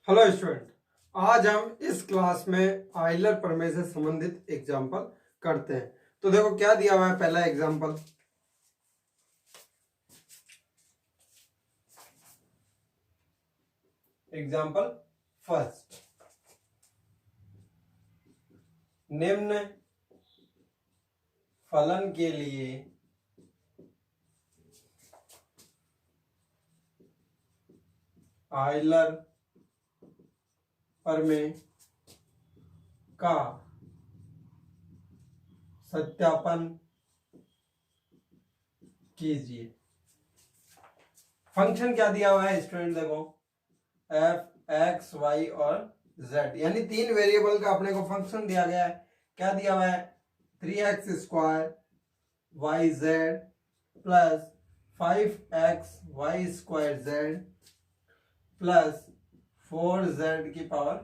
Hello student, आज हम इस क्लास में आइलर प्रमेय से संबंधित एग्जाम्पल करते हैं। तो देखो क्या दिया हुआ है। पहला एग्जाम्पल, एग्जाम्पल फर्स्ट, निम्न फलन के लिए आइलर प्रमेय का सत्यापन कीजिए। फंक्शन क्या दिया हुआ है स्टूडेंट, देखो एफ एक्स वाई और जेड, यानी तीन वेरिएबल का अपने को फंक्शन दिया गया है। क्या दिया हुआ है, 3x² Y Z plus 5xy² plus 4z⁴।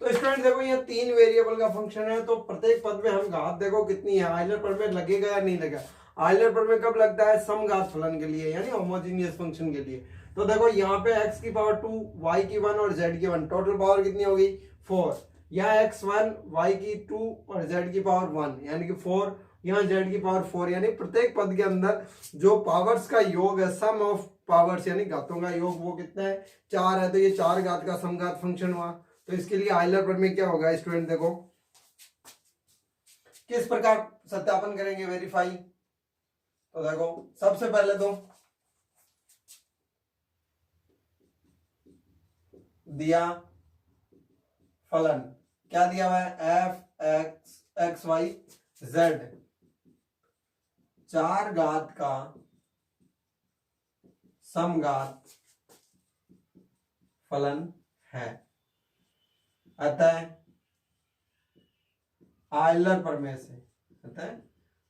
तो स्टूडेंट देखो ये तीन वेरिएबल का फंक्शन है, तो प्रत्येक पद में हम घात देखो कितनी है। आइलर प्रमेय लगेगा या नहीं लगेगा। आइलर प्रमेय कब लगता है, समघात फलन के लिए, यानी होमोजेनियस फंक्शन के लिए। तो देखो यहाँ पे x⁴, y⁴ और z⁴, टोटल पावर कितनी होगी 4। यहाँ x1 y⁴ और z⁴1 यानी कि 4, यहाँ z⁴4, यानी प्रत्येक पद के अंदर जो पावर्स का योग है, सम ऑफ पावर्स यानी घातों का योग, वो कितना है 4 है। तो ये 4 घात का समघात फंक्शन हुआ। तो इसके लिए आइलर प्रमेय क्या होगा स्टूडेंट, देखो किस प्रकार सत्यापन करेंगे, वेरीफाई। तो देखो सबसे पहले तो दिया फलन, क्या दिया हुआ है, F X X Y Z 4 घात का समघात फलन है। अतः आइलर प्रमेय से,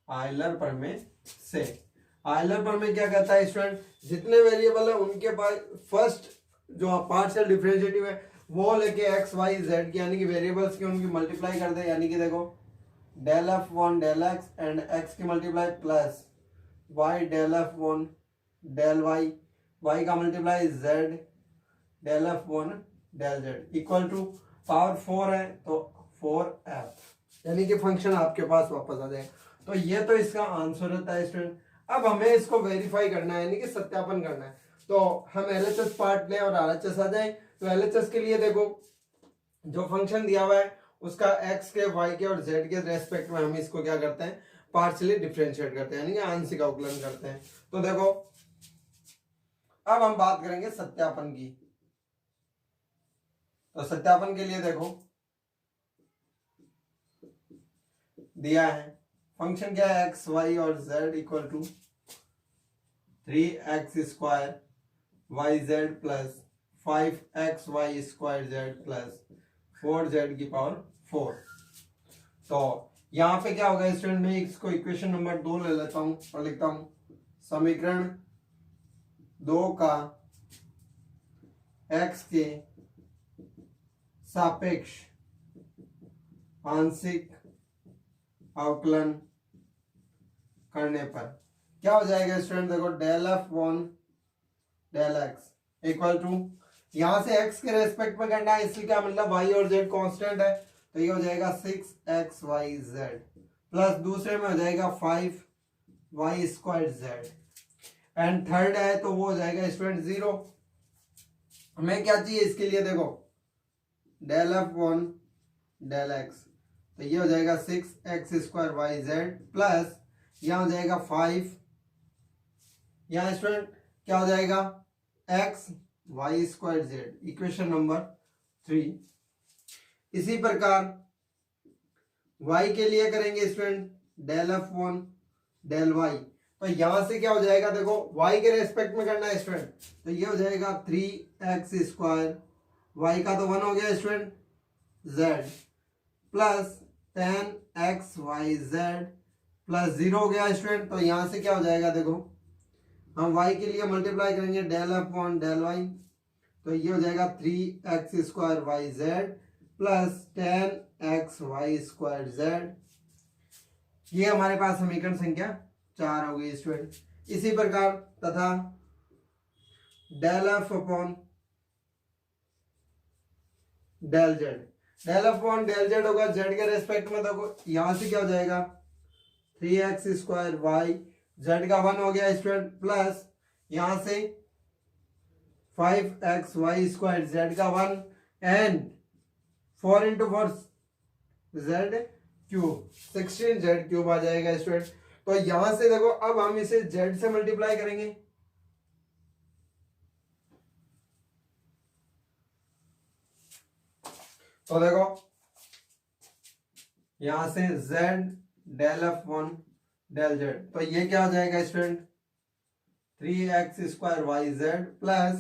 आइलर प्रमेय से, आइलर प्रमेय क्या कहता है स्टूडेंट, जितने वेरिएबल है उनके पास फर्स्ट जो पार्शियल डिफरेंशिएटिव है वो लेके एक्स वाई जेड की, यानी कि वेरिएबल्स की उनकी मल्टीप्लाई कर दे। यानी कि देखो del f1 del X and X की multiply plus Y del f1 del Y, Y का multiply Z del f1 del Z equal to power 4 है तो 4f, यानी कि फंक्शन आपके पास वापस आ जाएगा। तो ये तो इसका आंसर रहता है स्टूडेंट। अब हमें इसको वेरीफाई करना है, यानी कि सत्यापन करना है। तो हम एलएचएस पार्ट लें और आरएचएस आ जाए। तो एलएचएस के लिए देखो जो फंक्शन दिया हुआ है उसका एक्स के, वाई के और जेड के रेस्पेक्ट में हम इसको क्या करते हैं, पार्शियली डिफरेंशिएट करते हैं, यानी कि आंशिक अवकलन करते हैं। तो देखो अब हम बात करेंगे सत्यापन की। तो सत्यापन के लिए देखो दिया है फंक्शन क्या है, एक्स वाई और Z equal to 3x² Y Z plus 5xy² plus 4z⁴। तो यहां पे क्या होगा स्टूडेंट, में इसको इक्वेशन नंबर 2 ले लेता हूं और लिखता हूं समीकरण 2 का x के सापेक्ष आंशिक अवकलन करने पर क्या हो जाएगा स्टूडेंट, देखो del f1 del X equal to, यहां से x के रेस्पेक्ट में करना है, इसलिए क्या मतलब y और z कांस्टेंट है, तो ये हो जाएगा 6xyz प्लस दूसरे में हो जाएगा 5y² एंड थर्ड है तो वो हो जाएगा स्टूडेंट 0। हमें क्या चाहिए इसके लिए, देखो डेल f1 डेल एक्स, तो ये हो जाएगा 6x²yz प्लस यहाँ हो जाएगा 5, यहाँ स्टूडेंट क्या हो जाएगा xy²z, इक्वेशन नंबर 3। इसी प्रकार y के लिए करेंगे student del f1 del y, तो यहां से क्या हो जाएगा, देखो y के रेस्पेक्ट में करना है स्टूडेंट, तो ये हो जाएगा 3x², y का तो 1 हो गया student z plus 10xyz plus 0 हो गया स्टूडेंट। तो यहां से क्या हो जाएगा, देखो हम y के लिए मल्टीप्लाई करेंगे डेल f1 डेल y, तो ये हो जाएगा 3x²yz प्लस 10xy²z। ये हमारे पास समीकरण संख्या 4 हो गई स्टूडेंट। इसी प्रकार तथा del f upon del Z, del upon del Z होगा जेड के रेस्पेक्ट में। देखो यहां से क्या हो जाएगा 3x² वाई, जेड का 1 हो गया स्टूडेंट, प्लस यहां से 5xy² जेड का 1 and 4 into 4 Z cube 16 Z cube आ जाएगा स्टूडेंट। तो यहां से देखो अब हम इसे जेड से मल्टीप्लाई करेंगे, तो देखो यहां से z del f1 del z, तो ये क्या हो जाएगा student 3x² yz plus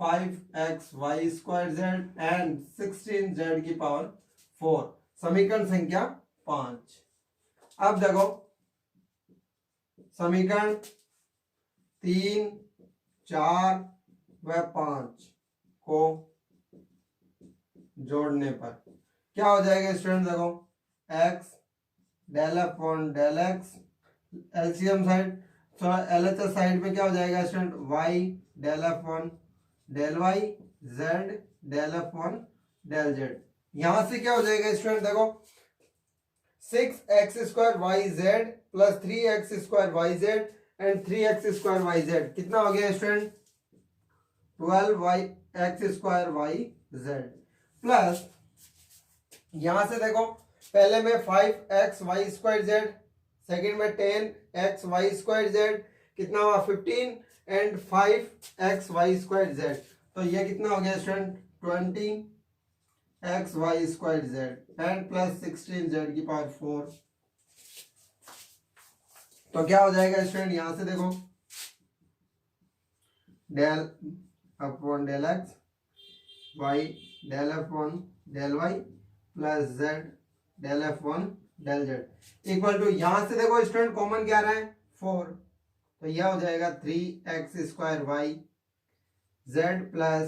5xy² and 16z की पावर 4, समीकरण संख्या 5। अब देखो समीकरण 3, 4 व 5 को जोड़ने पर क्या हो जाएगा स्टूडेंट, देखो x del upon del x, LCM side, तो एलएचएस साइड में क्या हो जाएगा student y del upon del y, z del upon del z। यहां से क्या हो जाएगा स्टूडेंट, देखो 6x² yz plus 3x² yz and 3x² yz कितना हो गया स्टूडेंट 12x² yz, प्लस यहां से देखो पहले में 5xy² सेकंड में 10xy² कितना हुआ 15 एंड 5xy² तो ये कितना हो गया student 20xy² and plus 16z की पावर 4। तो क्या हो जाएगा स्टूडेंट, यहां से देखो del upon del x y del upon del y plus z del f1 del z equal to, यहां से देखो स्टूडेंट कॉमन क्या रहा है 4, तो यह हो जाएगा 3x² y z plus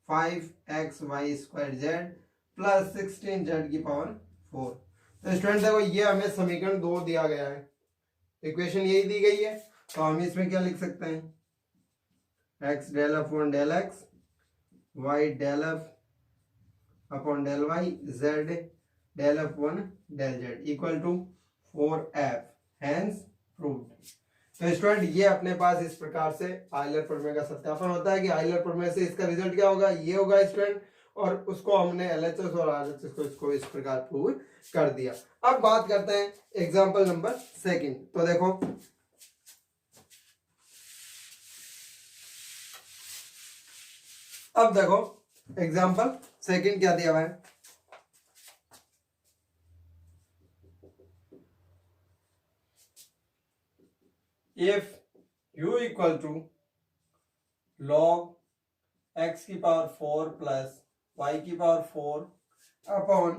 5xy² z plus 16z की पावर 4। तो स्टूडेंट देखो ये हमें समीकरण 2 दिया गया है, इक्वेशन यही दी गई है, तो हम इसमें क्या लिख सकते हैं x del upon del x y del upon del y z del upon del z equal to 4f, hence proved. तो स्टूडेंट ये अपने पास इस प्रकार से आयलर प्रमेय का सत्यापन होता है कि आयलर प्रमेय से इसका रिजल्ट क्या होगा, ये होगा स्टूडेंट, और उसको हमने एलएचएस और आरएचएस को इसको इस प्रकार प्रूव कर दिया। अब बात करते हैं एग्जांपल नंबर 2। तो देखो अब देखो एग्जांपल 2 क्या दिया हुआ है, if u equal to log x की पावर 4 प्लस y की power 4 upon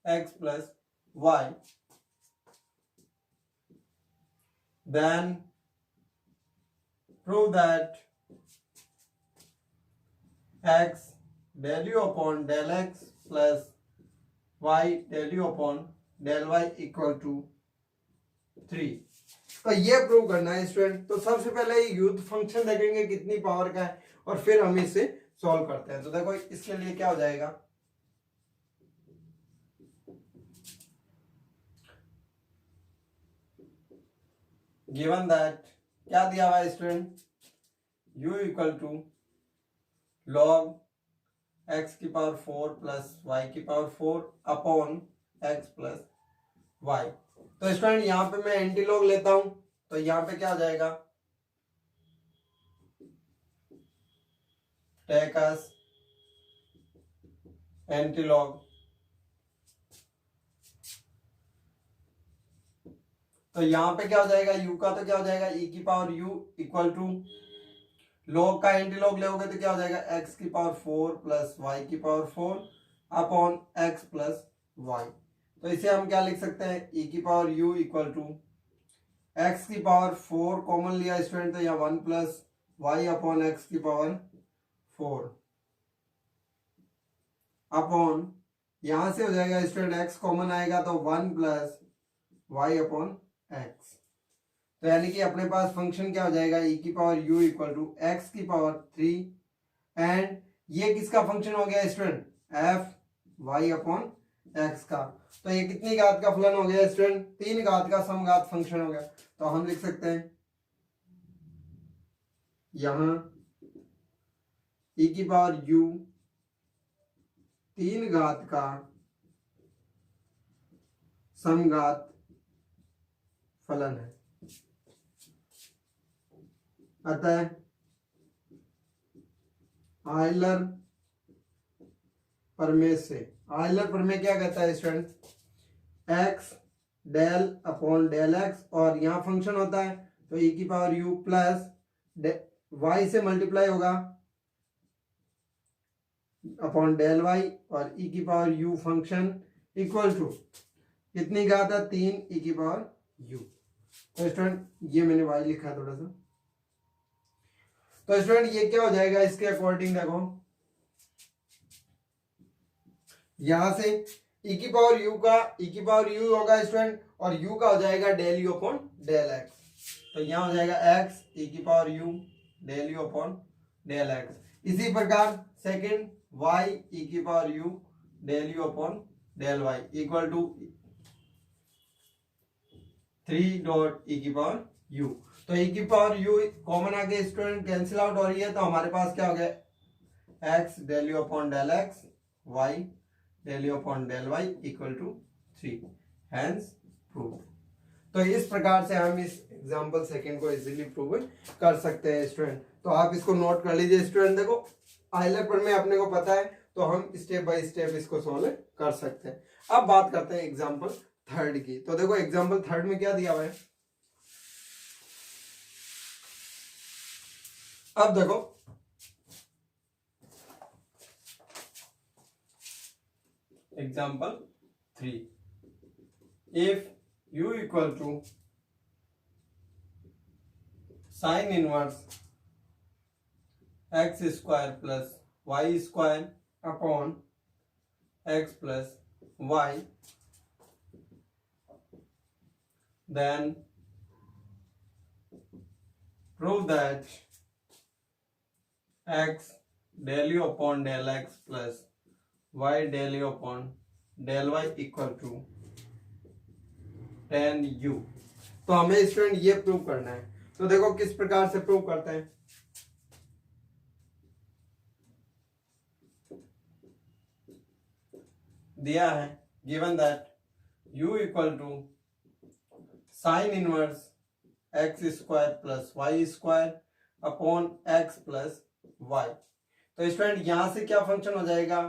x plus y, then prove that x del u upon del x plus y del u upon del y equal to 3। तो ये prove करना है student. तो सबसे पहले youth function देखेंगे कितनी पावर का है और फिर हम इसे सॉल्व करते हैं। तो देखो इसके लिए क्या हो जाएगा, गिवन दैट क्या दिया हुआ है student, u equal to log x की पावर 4 प्लस y की power 4 upon x plus y। तो स्टूडेंट यहां पे मैं एंटी लॉग लेता हूं, तो यहां पे क्या हो जाएगा टेक अस एंटी लॉग, तो यहां पे क्या हो जाएगा u का, तो क्या हो जाएगा e की power u equal to log का एंटी लॉग लोगे तो क्या हो जाएगा x की पावर 4 प्लस y की power 4 upon x plus y। तो इसे हम क्या लिख सकते हैं e की power u equal to x की पावर 4 कॉमन लिया स्टूडेंट, तो यहाँ 1 प्लस y अपॉन x की पावर 4 अपॉन यहां से हो जाएगा स्टूडेंट x कॉमन आएगा तो 1 प्लस y अपॉन x। तो यानी कि अपने पास फंक्शन क्या हो जाएगा e की power u equal to x की पावर 3 एंड ये किसका फंक्शन हो गया student, f y upon x का। तो ये कितनी घात का फलन हो गया स्टूडेंट, 3 घात का समघात फंक्शन हो गया। तो हम लिख सकते हैं यहां e की पावर u 3 घात का समघात फलन है। अतः आयलर प्रमेय से, आयलर प्रमेय क्या कहता है student, x del upon del x, और यहाँ फंक्शन होता है तो e की पावर u प्लस y से मल्टीप्लाई होगा अपॉन डेल y, और e की power u function equal to कितनी घात है, 3 e की पावर u। तो स्टूडेंट ये मैंने y लिखा है थोड़ा सा। तो स्टूडेंट ये क्या हो जाएगा इसके अकॉर्डिंग, देखो यहां से e की पावर u का e की पावर u होगा स्टूडेंट, और u का हो जाएगा del u upon del x। तो यहां हो जाएगा x e की power u del u upon del x। इसी प्रकार सेकंड y e की power u del u upon del y equal to 3 dot e की पावर u। तो e की पावर u कॉमन आगे स्टूडेंट कैंसिल आउट हो रही है, तो हमारे पास क्या हो गया x del u upon del x, y del u upon del y equal to 3, hence prove. तो इस प्रकार से हम इस एग्जांपल सेकंड को इजीली प्रूव कर सकते हैं स्टूडेंट। तो आप इसको नोट कर लीजिए स्टूडेंट। देखो आयलर प्रमेय अपने को पता है तो हम स्टेप बाय स्टेप इसको सॉल्व कर सकते हैं। अब बात करते हैं एग्जांपल थर्ड की। तो देखो एग्जांपल थर्ड में क्या दिया हुआ है, अब देखो example 3, if u equal to sine inverse x square plus Y square upon x plus y, then prove that x del u upon del x plus y del u upon del y equal to tan u। तो हमें student ये prove करना है। तो देखो किस प्रकार से प्रूव करते हैं। दिया है given that u equal to sine inverse x square plus Y square upon x plus Y. तो स्टूडेंट यहां से क्या फंक्शन हो जाएगा,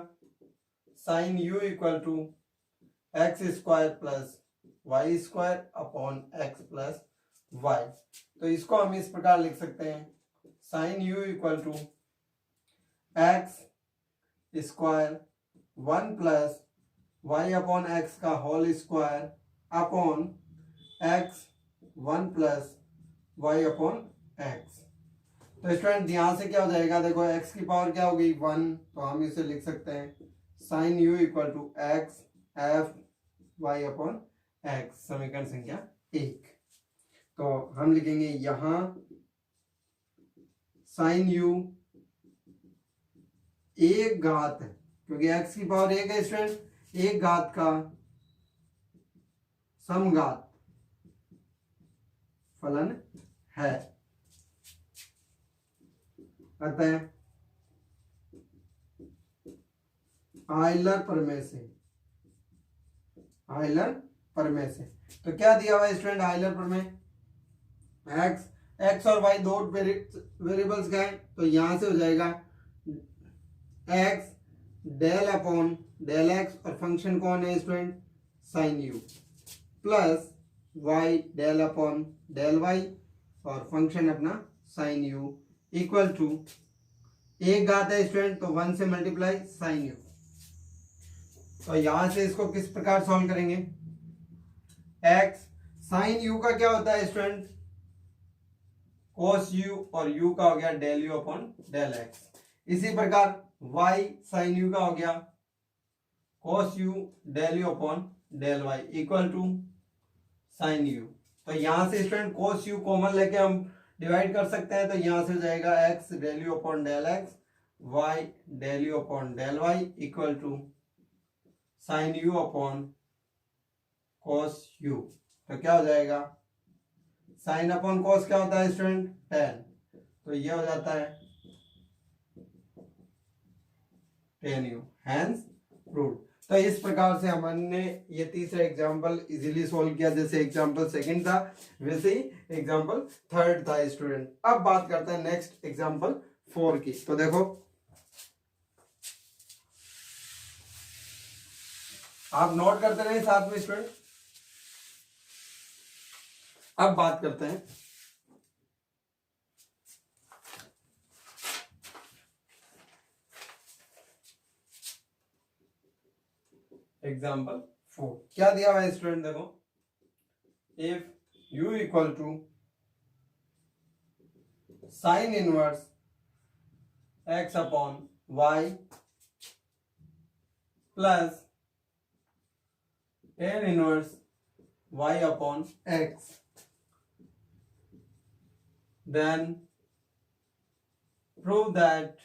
sine U equal to X square plus Y square upon x plus Y. तो इसको हम इस प्रकार लिख सकते हैं, sine U equal to X square 1 plus Y upon x का whole square upon x 1 plus Y upon X. तो स्टूडेंट यहां से क्या हो जाएगा, देखो x की पावर क्या हो गई 1, तो हम इसे लिख सकते हैं sine u equal to x f y upon x, समीकरण संख्या 1। तो हम लिखेंगे यहां साइन u एक घात, क्योंकि x की पावर 1 है स्टूडेंट, एक घात का समघात फलन है। अतः आयलर प्रमेय से, आयलर प्रमेय से तो क्या दिया हुआ है स्टूडेंट, आयलर प्रमेय x और y दो वेरिएबल्स का है, तो यहां से हो जाएगा x del upon del x, और फंक्शन कौन है student, sine u, plus y del upon del y, और फंक्शन अपना साइन u इक्वल टू एक घात है स्टूडेंट, तो 1 से मल्टीप्लाई साइन u। तो यहां से इसको किस प्रकार सॉल्व करेंगे, x साइन u का क्या होता है स्टूडेंट, cos u, और u का हो गया del u upon del x। इसी प्रकार y साइन u का हो गया cos u del u upon del y equal to sine u। तो यहां से स्टूडेंट cos u कॉमन लेके हम डिवाइड कर सकते हैं, तो यहां से हो जाएगा x del u upon del x y del u upon del y equal to sine u upon cos u। तो क्या हो जाएगा, साइन अपॉन cos क्या होता है स्टूडेंट, tan, तो ये हो जाता है tan u, हैंस प्रूव्ड। तो इस प्रकार से हमने ये तीसरा एग्जांपल इजीली सॉल्व किया, जैसे एग्जांपल सेकंड था वैसे ही एग्जांपल थर्ड था स्टूडेंट। अब बात करते हैं नेक्स्ट एग्जांपल 4 की। तो देखो आप नोट करते रहे साथ में स्टूडेंट। अब बात करते हैं एग्जाम्पल 4। क्या दिया हुआ है स्टूडेंट, देखो if u equal to sine inverse x upon y plus tan inverse y upon x, then prove that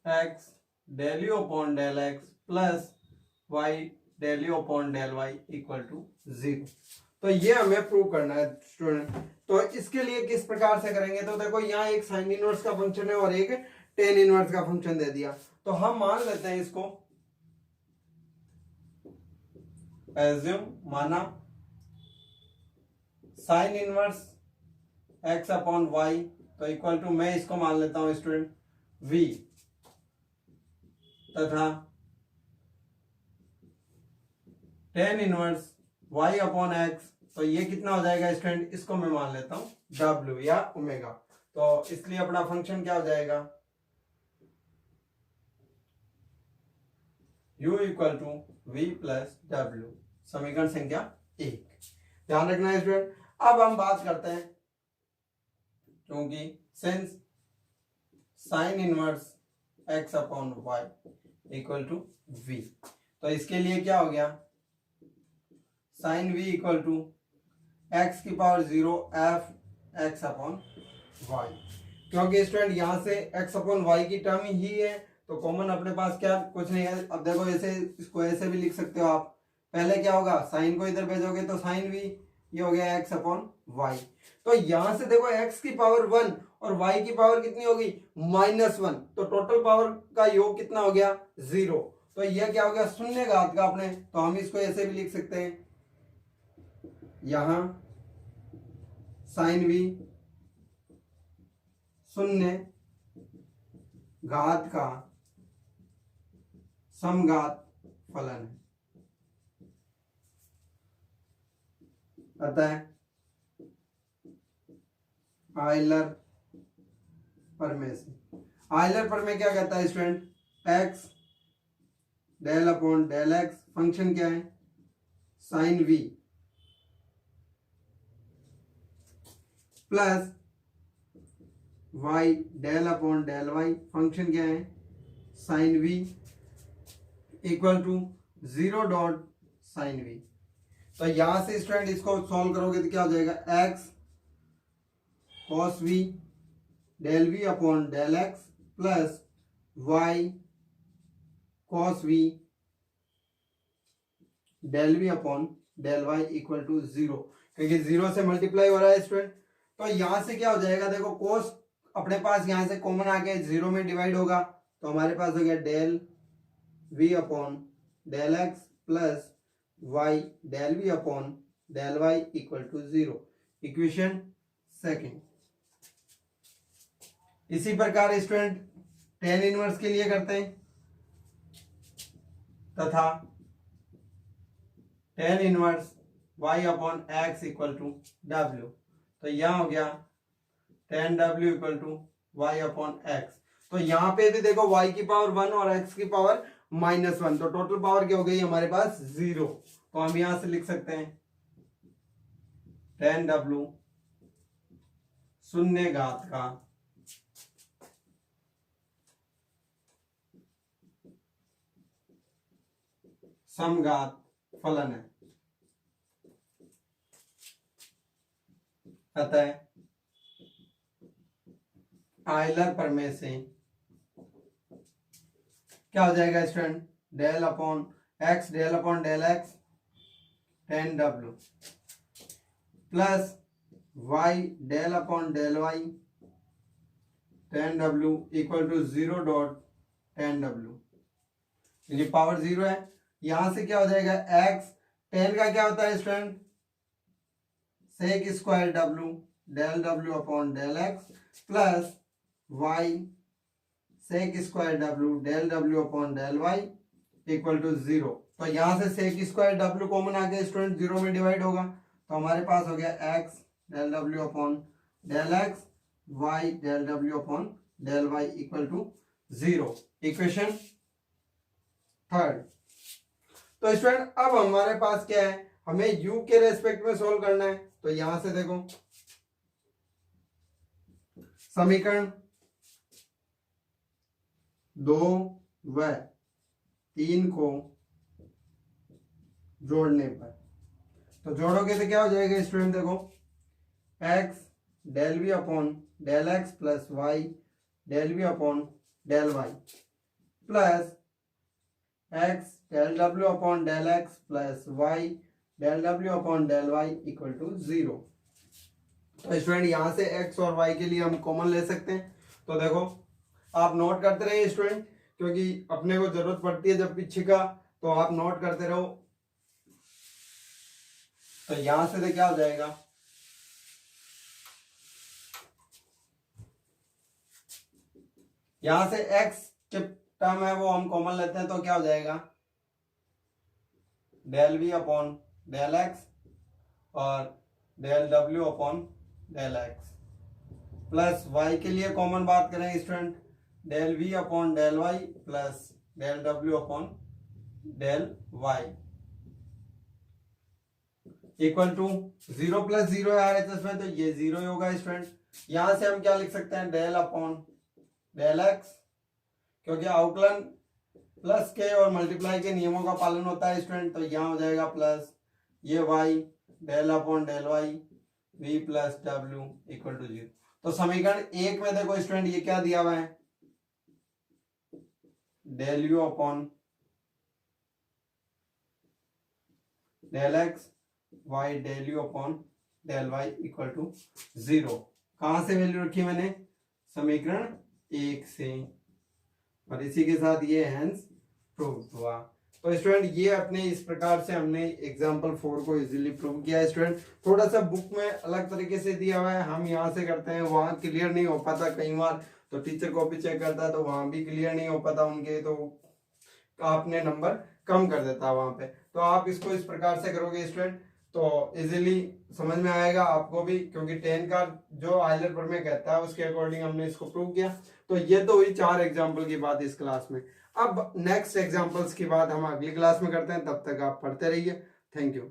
x del u upon del x plus y del u upon del y equal to 0। तो ये हमें prove करना है student. तो इसके लिए किस प्रकार से करेंगे, तो देखो यहाँ एक साइन इनवर्स का फंक्शन है और एक टेन इनवर्स का फंक्शन दे दिया। तो हम मान लेते हैं इसको, एज्यूम माना sign inverse x upon y, तो इक्वल टू मैं इसको मान लेता हूं स्टूडेंट v, तथा tan inverse y upon x, तो ये कितना हो जाएगा स्टूडेंट, इसको मैं मान लेता हूं w या ओमेगा। तो इसलिए अपना फंक्शन क्या हो जाएगा, u equal to v plus w, समीकरण संख्या 1। ध्यान रखना है स्टूडेंट। अब हम बात करते हैं, क्योंकि since sine inverse x upon y equal to v, तो इसके लिए क्या हो गया, sine v equal to x की power 0 f x upon y। क्योंकि स्टूडेंट यहां से x अपॉन y की टर्म ही है, तो कॉमन अपने पास क्या कुछ नहीं है। अब देखो ऐसे, इसको ऐसे भी लिख सकते हो आप। पहले क्या होगा, साइन को इधर भेजोगे तो साइन v, ये हो गया x अपॉन y। तो यहां से देखो x की पावर 1 और y की पावर कितनी होगी, -1, तो टोटल पावर का योग कितना हो गया, 0। तो यह क्या हो गया, शून्य घात का अपने। तो हम इसको ऐसे भी लिख सकते हैं, यहां साइन v शून्य घात का समघात फलन है। अतः आयलर प्रमेय से, आयलर प्रमेय क्या कहता है student, x del upon del x, function क्या है sine v, plus y del upon del y, function क्या है sine v, equal to 0 dot sine v। तो यहां से स्टूडेंट इसको सॉल्व करोगे तो क्या हो जाएगा, x cos v del v upon del x plus y cos v del v upon del y equal to 0, क्योंकि 0 से मल्टीप्लाई हो रहा है स्टूडेंट। तो यहां से क्या हो जाएगा, देखो cos अपने पास यहां से कॉमन आके 0 में डिवाइड होगा, तो हमारे पास हो गया del v upon del x plus y del v upon del y equal to 0, equation second. इसी प्रकार स्टूडेंट टेन इनवर्स के लिए करते हैं, तथा tan inverse y upon x equal to w, तो यहां हो गया tan w equal to y upon x। तो यहां पे भी देखो y की पावर 1 और x की पावर -1, तो टोटल पावर क्या हो गई हमारे पास 0। तो हम यहां से लिख सकते हैं टेन w शून्य घात का समघात फलन है। अतः आयलर प्रमेय से क्या हो जाएगा student, del upon x ten W plus Y del upon del Y ten W equal to 0.10 W. ये पावर 0 है, यहां से क्या हो जाएगा एक्स, टेन का क्या होता है student, sec square W del W upon del X plus Y sec square W del W upon del Y equal to 0। तो यहां से सेक स्क्वायर डब्ल्यू कॉमन आ गया स्टूडेंट, 0 में डिवाइड होगा, तो हमारे पास हो गया X del W upon del x Y del W upon del Y equal to 0। Equation third. तो स्टूडेंट अब हमारे पास क्या है, हमें u के रेस्पेक्ट में सोल्व करना है। तो यहां से देखो समीकरण 2 व 3 को जोड़ने पर, तो जोड़ोगे तो क्या हो जाएगा स्टूडेंट, देखो x del V upon del X plus Y del V upon del Y plus x del W upon del X plus Y del W upon del Y equal to 0। तो स्टूडेंट यहां से x और y के लिए हम common ले सकते हैं। तो देखो आप नोट करते रहिए स्टूडेंट, क्योंकि अपने को जरूरत पड़ती है जब पीछे का, तो आप नोट करते रहो। तो यहां से क्या हो जाएगा, यहां से x के टर्म है वो हम कॉमन लेते हैं, तो क्या हो जाएगा del v upon del X और del w upon del X plus y के लिए कॉमन बात करें student, del v upon del y plus del w upon del y equal to 0 plus 0 है RHS में, तो ये 0 ही होगा स्टूडेंट। यहां से हम क्या लिख सकते हैं, डेल अपॉन डेल एक्स, क्योंकि आउटलन प्लस के और मल्टीप्लाई के नियमों का पालन होता है स्टूडेंट, तो यहां हो जाएगा प्लस ये y del upon del y v plus w equal to 0। तो समीकरण 1 में देखो स्टूडेंट ये क्या दिया हुआ है, del u upon del x Y del u upon del Y equal to 0। कहां से वैल्यू रखी मैंने, समीकरण 1 से, और इसी के साथ ये हैंस प्रूव हुआ। तो स्टूडेंट ये अपने इस प्रकार से हमने एग्जांपल 4 को इजीली प्रूव किया है स्टूडेंट। थोड़ा सा बुक में अलग तरीके से दिया हुआ है, हम यहाँ से करते हैं, वहां क्लियर नहीं हो पाता कई बार, तो टीचर कॉपी चेक करता है तो वहां भी क्लियर नहीं हो पाता उनके, तो आपने नंबर कम कर देता है वहां पे। तो आप इसको इस प्रकार से करोगे स्टूडेंट तो इजीली समझ में आएगा आपको भी, क्योंकि 10 का जो आयलर प्रमेय कहता है उसके अकॉर्डिंग हमने इसको प्रूव किया। तो ये तो हुई 4 एग्जांपल की बात इस क्लास में। अब नेक्स्ट एग्जांपल्स की बात हम अगली क्लास में करते हैं, तब तक आप पढ़ते रहिए। Thank you.